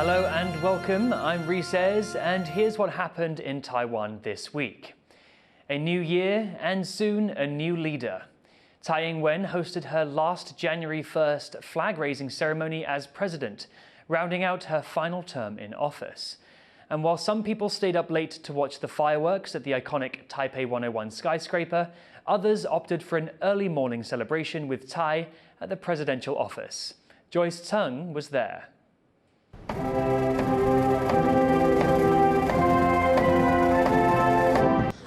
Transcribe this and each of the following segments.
Hello and welcome, I'm Reece, and here's what happened in Taiwan this week. A new year and soon a new leader. Tsai Ing-wen hosted her last January 1st flag-raising ceremony as president, rounding out her final term in office. And while some people stayed up late to watch the fireworks at the iconic Taipei 101 skyscraper, others opted for an early morning celebration with Tsai at the presidential office. Joyce Tseng was there.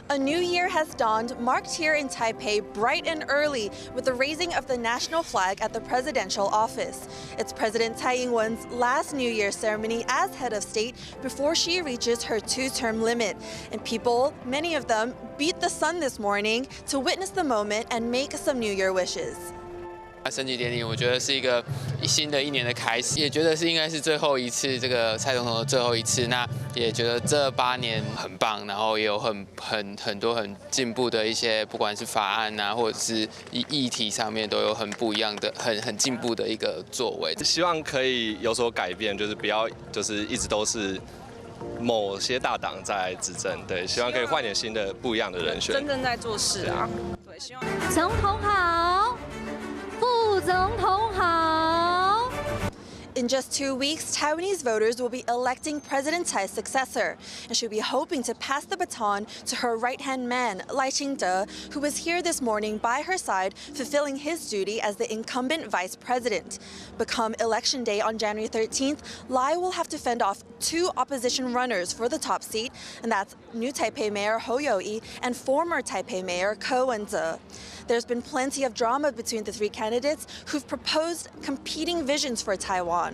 A new year has dawned, marked here in Taipei bright and early with the raising of the national flag at the presidential office. It's President Tsai Ing-wen's last New Year ceremony as head of state before she reaches her two-term limit. And people, many of them, beat the sun this morning to witness the moment and make some New Year wishes. 升旗典礼，我觉得是一个新的一年的开始，也觉得是应该是最后一次这个蔡总统的最后一次。那也觉得这8年很棒，然后也有很多很进步的一些，不管是法案啊，或者是议题上面都有很不一样的、很进步的一个作为。希望可以有所改变，就是不要就是一直都是某些大党在执政，对，希望可以换点新的不一样的人选。真正在做事啊，对，希望总统好。 副总统好。 In just 2 weeks, Taiwanese voters will be electing President Tsai's successor, and she'll be hoping to pass the baton to her right-hand man, Lai Ching-te, who was here this morning by her side, fulfilling his duty as the incumbent vice president. Become election day on January 13th, Lai will have to fend off 2 opposition runners for the top seat, and that's new Taipei Mayor Hou You-yi and former Taipei Mayor Ko Wen-je. There's been plenty of drama between the 3 candidates who've proposed competing visions for Taiwan.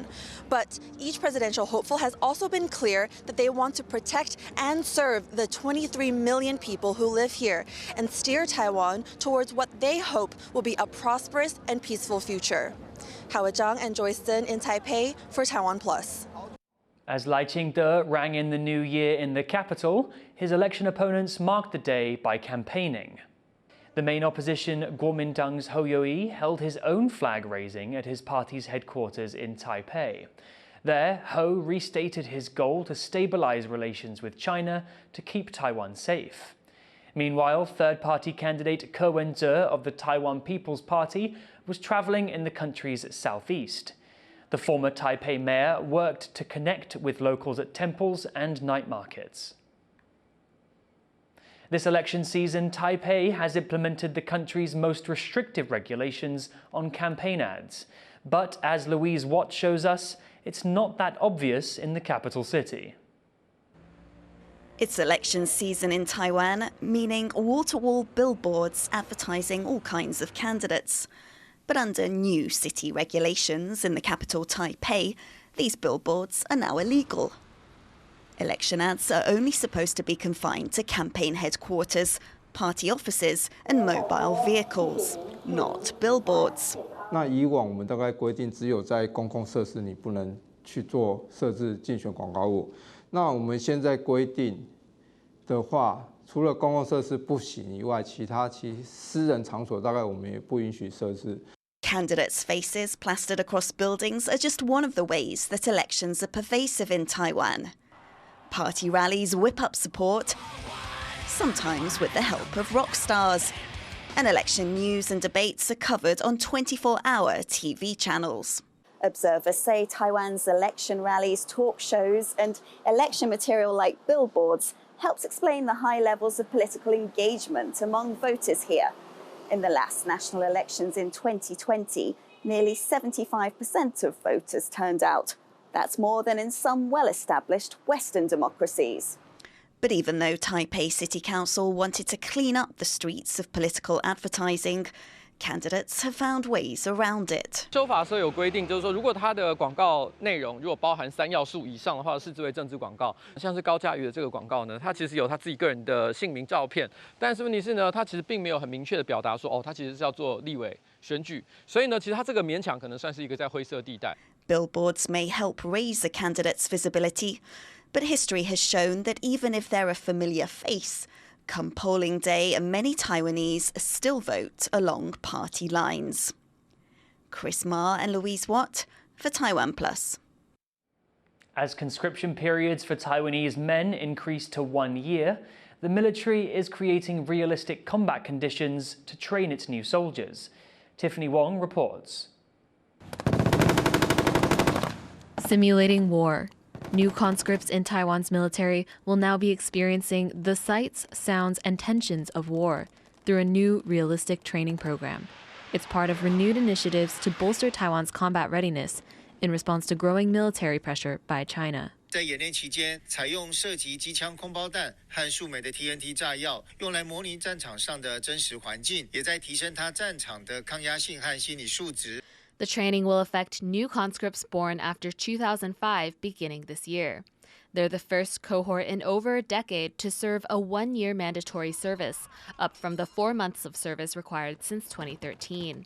But each presidential hopeful has also been clear that they want to protect and serve the 23 million people who live here and steer Taiwan towards what they hope will be a prosperous and peaceful future. Howard Zhang and Joyce Zhen in Taipei for TaiwanPlus. As Lai Ching-te rang in the new year in the capital, his election opponents marked the day by campaigning. The main opposition, Kuomintang's Hou You-yi, held his own flag raising at his party's headquarters in Taipei. There, Hou restated his goal to stabilize relations with China to keep Taiwan safe. Meanwhile, third-party candidate Ko Wen-je of the Taiwan People's Party was traveling in the country's southeast. The former Taipei mayor worked to connect with locals at temples and night markets. This election season, Taipei has implemented the country's most restrictive regulations on campaign ads. But as Louise Watt shows us, it's not that obvious in the capital city. It's election season in Taiwan, meaning wall-to-wall billboards advertising all kinds of candidates. But under new city regulations in the capital Taipei, these billboards are now illegal. Election ads are only supposed to be confined to campaign headquarters, party offices and mobile vehicles, not billboards. 那以往我们大概规定只有在公共设施你不能去做设置竞选广告物。那我们现在规定的话，除了公共设施不行以外，其私人场所大概我们也不允许设置。 Candidates' faces plastered across buildings are just one of the ways that elections are pervasive in Taiwan. Party rallies whip up support, sometimes with the help of rock stars. And election news and debates are covered on 24-hour TV channels. Observers say Taiwan's election rallies, talk shows and election material like billboards helps explain the high levels of political engagement among voters here. In the last national elections in 2020, nearly 75% of voters turned out. That's more than in some well-established Western democracies. But even though Taipei City Council wanted to clean up the streets of political advertising, candidates have found ways around it. 修法是有规定，就是说，如果它的广告内容如果包含3要素以上的话，视之为政治广告。像是高嘉瑜的这个广告呢，它其实有他自己个人的姓名、照片，但是问题是呢，它其实并没有很明确的表达说，哦，它其实是要做立委选举，所以呢，其实它这个勉强可能算是一个在灰色地带。 Billboards may help raise a candidate's visibility, but history has shown that even if they're a familiar face, come polling day, many Taiwanese still vote along party lines. Chris Ma and Louise Watt for TaiwanPlus. As conscription periods for Taiwanese men increase to 1 year, the military is creating realistic combat conditions to train its new soldiers. Tiffany Wong reports. Simulating war. New conscripts in Taiwan's military will now be experiencing the sights, sounds, and tensions of war through a new realistic training program. It's part of renewed initiatives to bolster Taiwan's combat readiness in response to growing military pressure by China. 在演练期间，采用射击机枪空包弹和数枚的 TNT 炸药，用来模拟战场上的真实环境，也在提升他战场的抗压性和心理素质。 The training will affect new conscripts born after 2005 beginning this year. They're the first cohort in over a decade to serve a 1-year mandatory service, up from the 4 months of service required since 2013.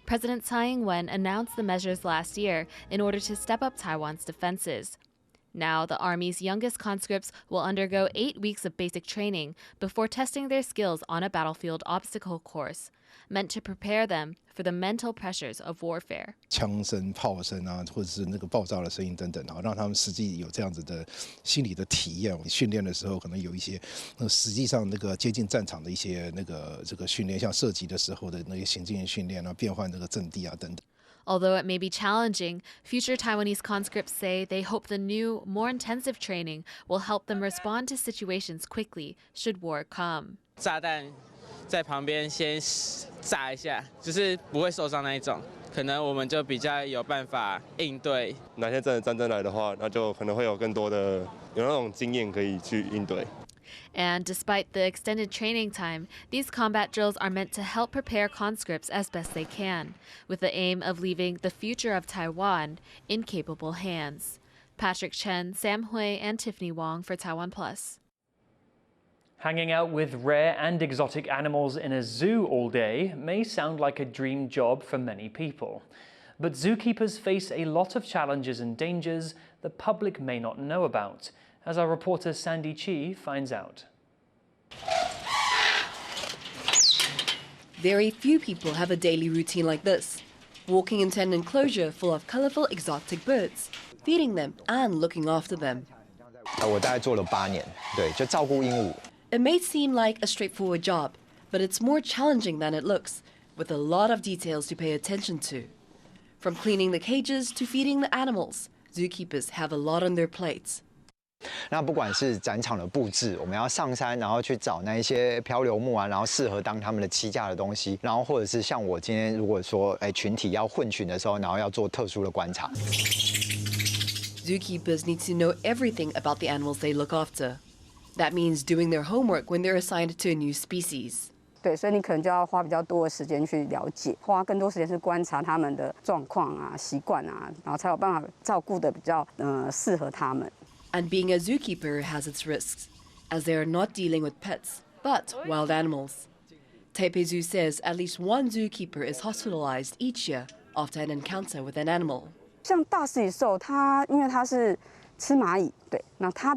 President Tsai Ing-wen announced the measures last year in order to step up Taiwan's defenses. Now, the Army's youngest conscripts will undergo 8 weeks of basic training before testing their skills on a battlefield obstacle course, meant to prepare them for the mental pressures of warfare. 枪声、炮声啊，或者是那个爆炸的声音等等啊，让他们实际有这样子的心理的体验。训练的时候，可能有一些，实际上那个接近战场的一些这个训练，像射击的时候的那些行进训练啊，变换这个阵地啊等等。 Although it may be challenging, future Taiwanese conscripts say they hope the new, more intensive training will help them respond to situations quickly should war come. 炸弹在旁边先炸一下，就是不会受伤那一种，可能我们就比较有办法应对。哪天真的战争来的话，那就可能会有更多的有那种经验可以去应对。 And despite the extended training time, these combat drills are meant to help prepare conscripts as best they can, with the aim of leaving the future of Taiwan in capable hands. Patrick Chen, Sam Hui, and Tiffany Wong for TaiwanPlus. Hanging out with rare and exotic animals in a zoo all day may sound like a dream job for many people. But zookeepers face a lot of challenges and dangers the public may not know about, as our reporter Sandy Chi finds out. Very few people have a daily routine like this, walking into an enclosure full of colorful exotic birds, feeding them and looking after them. 我大概做了8年，对，就照顾鹦鹉。 It may seem like a straightforward job, but it's more challenging than it looks, with a lot of details to pay attention to. From cleaning the cages to feeding the animals, zookeepers have a lot on their plates. 那不管是展场的布置，我们要上山，然后去找那一些漂流木啊，然后适合当他们的栖架的东西，然后或者是像我今天如果说群体要混群的时候，然后要做特殊的观察。Zookeepers need to know everything about the animals they look after. That means doing their homework when they're assigned to a new species. 对，所以你可能就要花比较多的时间去了解，花更多时间是观察他们的状况啊、习惯啊，然后才有办法照顾的比较适合他们。 And being a zookeeper has its risks, as they are not dealing with pets, but wild animals. Taipei Zoo says at least one zookeeper is hospitalized each year after an encounter with an animal. 像大食蚁兽，它因为它是吃蚂蚁，对，那它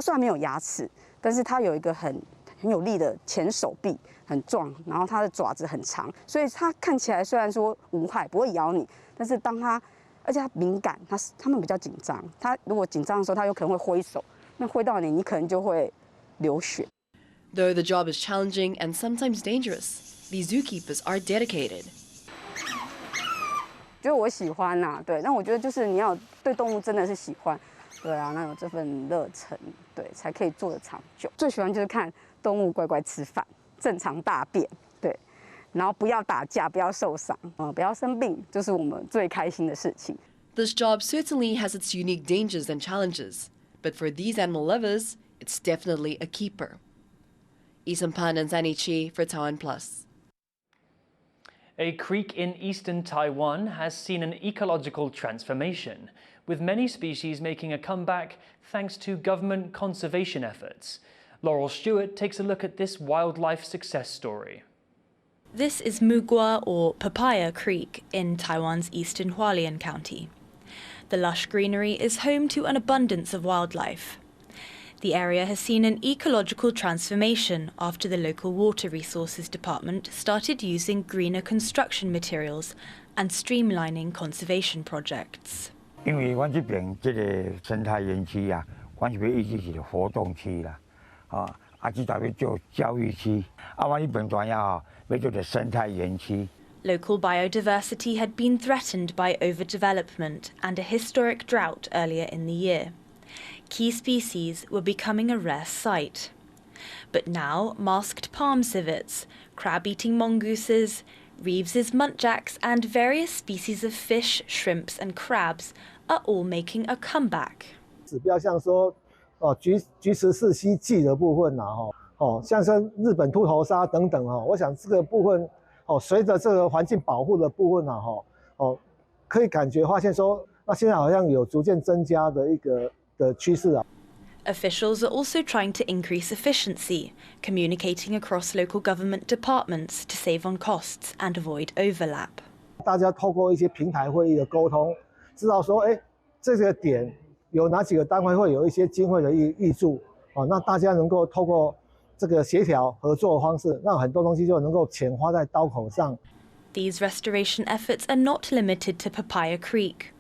虽然没有牙齿，但是它有一个很有力的前手臂，很壮，然后它的爪子很长，所以它看起来虽然说无害，不会咬你，但是而且它敏感，它们比较紧张。它如果紧张的时候，它有可能会挥手，那挥到你，你可能就会流血。Though the job is challenging and sometimes dangerous, these zookeepers are dedicated. 觉得我喜欢呐，对，那我觉得就是你要对动物真的是喜欢，对啊，那有这份热忱，对，才可以做得长久。最喜欢就是看动物乖乖吃饭，正常大便，对。 然后不要打架，不要受伤，不要生病，就是我们最开心的事情。This job certainly has its unique dangers and challenges, but for these animal lovers, it's definitely a keeper. Isampan and Zanichi for TaiwanPlus. A creek in eastern Taiwan has seen an ecological transformation, with many species making a comeback thanks to government conservation efforts. Laurel Stewart takes a look at this wildlife success story. This is Mugua or Papaya Creek in Taiwan's eastern Hualien County. The lush greenery is home to an abundance of wildlife. The area has seen an ecological transformation after the local Water Resources Department started using greener construction materials and streamlining conservation projects. 因为阮这边这个生态园区啊，阮这边一直是个活动区啦，这代表做教育区，阮这边专业要做个生态园区。 Local biodiversity had been threatened by overdevelopment and a historic drought earlier in the year. Key species were becoming a rare sight. But now, masked palm civets, crab-eating mongooses, Reeves' muntjacs and various species of fish, shrimps and crabs are all making a comeback. 指标像说，菊石四栖季的部分像是日本秃头鲨等等我想这个部分随着这个环境保护的部分可以感觉发现说，那现在好像有逐渐增加的一个的趋势啊。 Officials are also trying to increase efficiency, communicating across local government departments to save on costs and avoid overlap. 大家透过一些平台会议的沟通，知道说，这个点有哪几个单位会有一些经费的挹注那大家能够透过这个协调合作的方式，让很多东西就能够钱花在刀口上。 These restoration efforts are not limited to Papaya Creek.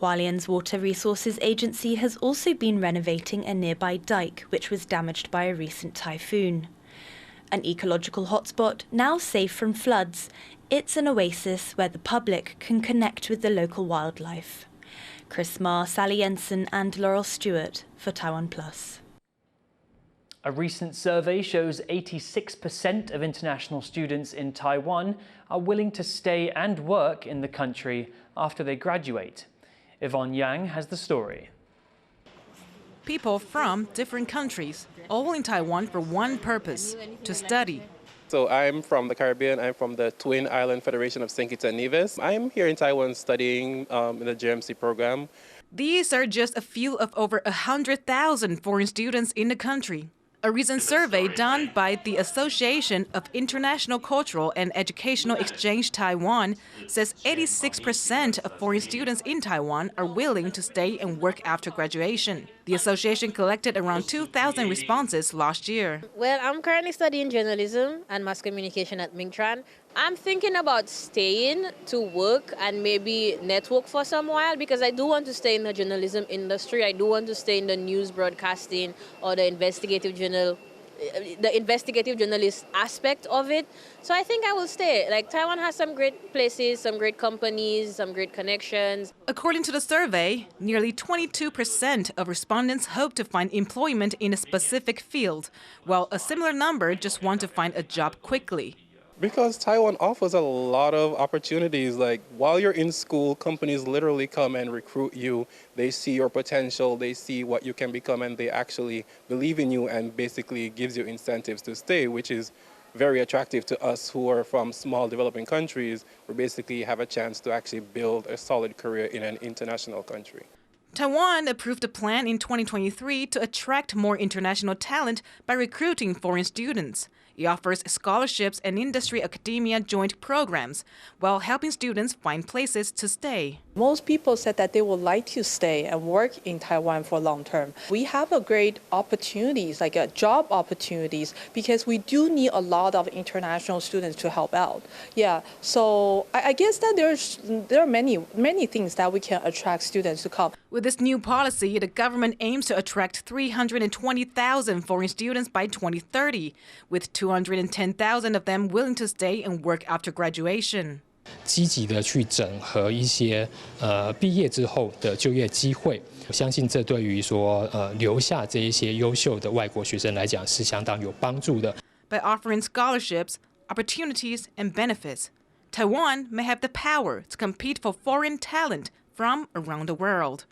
Hualien's Water Resources Agency has also been renovating a nearby dike which was damaged by a recent typhoon. An ecological hotspot, now safe from floods, it's an oasis where the public can connect with the local wildlife. Chris Ma, Sally Jensen and Laurel Stewart for TaiwanPlus. A recent survey shows 86% of international students in Taiwan are willing to stay and work in the country after they graduate. Yvonne Yang has the story. People from different countries, all in Taiwan for one purpose, to study. So I'm from the Caribbean. I'm from the Twin Island Federation of St. Kitts and Nevis. I'm here in Taiwan studying in the GMC program. These are just a few of over 100,000 foreign students in the country. A recent survey done by the Association of International Cultural and Educational Exchange Taiwan says 86% of foreign students in Taiwan are willing to stay and work after graduation. The association collected around 2,000 responses last year. Well, I'm currently studying journalism and mass communication at Mingtran. I'm thinking about staying to work and maybe network for some while because I do want to stay in the journalism industry. I do want to stay in the news broadcasting or the investigative journalist aspect of it. So I think I will stay. Like Taiwan has some great places, some great companies, some great connections. According to the survey, nearly 22% of respondents hope to find employment in a specific field, while a similar number just want to find a job quickly. Because Taiwan offers a lot of opportunities. Like while you're in school, companies literally come and recruit you. They see your potential, they see what you can become, and they actually believe in you and basically gives you incentives to stay, which is very attractive to us who are from small developing countries. We basically have a chance to actually build a solid career in an international country. Taiwan approved a plan in 2023 to attract more international talent by recruiting foreign students. It offers scholarships and industry-academia joint programs while helping students find places to stay. Most people said that they would like to stay and work in Taiwan for long term. We have a great opportunities, like job opportunities, because we do need a lot of international students to help out. Yeah, so I guess that there are many things that we can attract students to come. With this new policy, the government aims to attract 320,000 foreign students by 2030, with 210,000 of them willing to stay and work after graduation. 积极的去整合一些毕业之后的就业机会，我相信这对于说留下这一些优秀的外国学生来讲是相当有帮助的。By offering scholarships, opportunities, and benefits, Taiwan may have the power to compete for foreign talent from around the world.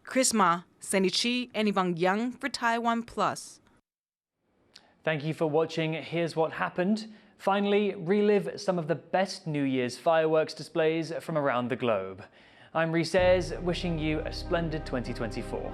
Chris Ma, Sandy Chi, and Yvonne Yang for TaiwanPlus. Thank you for watching Here's What Happened. Finally, relive some of the best New Year's fireworks displays from around the globe. I'm Reece, wishing you a splendid 2024.